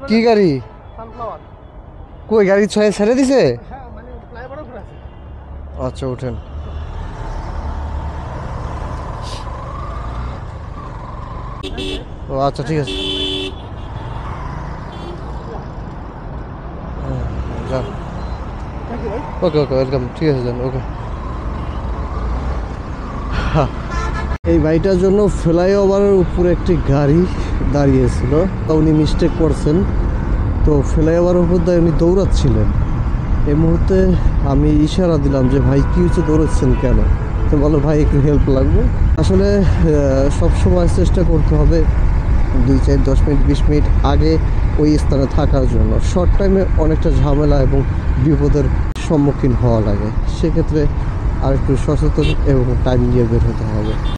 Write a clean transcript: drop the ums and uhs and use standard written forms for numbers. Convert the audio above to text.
কি গাড়ি? কই গাড়ি ছয় ছেড়ে দিছে? আচ্ছা উঠেন। ও আচ্ছা ঠিক আছে, যান। ওকে ওকে ওয়েলকাম, ঠিক আছে যান। ওকে। এই বাড়িটার জন্য ফ্লাইওভারের উপরে একটি গাড়ি দাঁড়িয়েছিল, উনি মিস্টেক করছেন, তো ফ্লাইওভারের উপর দিয়ে উনি দৌড়াচ্ছিলেন। এই মুহূর্তে আমি ইশারা দিলাম যে ভাই কী হচ্ছে, দৌড়াচ্ছেন কেন? তো বলো ভাই একটু হেল্প লাগবে। আসলে সবসময় চেষ্টা করতে হবে 2, 4, 10 মিনিট 20 মিনিট আগে ওই স্থানে থাকার জন্য। শর্ট টাইমে অনেকটা ঝামেলা এবং বিপদের সম্মুখীন হওয়া লাগে, সেক্ষেত্রে আর একটু সচেতন এবং টাইম নিয়ে বের হতে হবে।